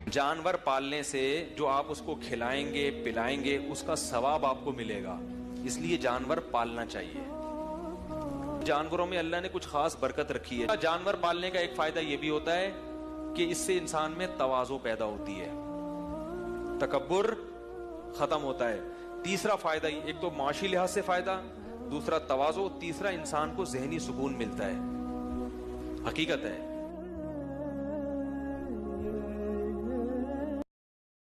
जानवर पालने से जो आप उसको खिलाएंगे पिलाएंगे उसका सवाब आपको मिलेगा, इसलिए जानवर पालना चाहिए। जानवरों में अल्लाह ने कुछ खास बरकत रखी है। जानवर पालने का एक फायदा यह भी होता है कि इससे इंसान में तवाज़ो पैदा होती है, तकब्बुर खत्म होता है। तीसरा फायदा, एक तो माशी लिहाज से फायदा, दूसरा तवाज़ो, तीसरा इंसान को ज़हनी सुकून मिलता है। हकीकत है।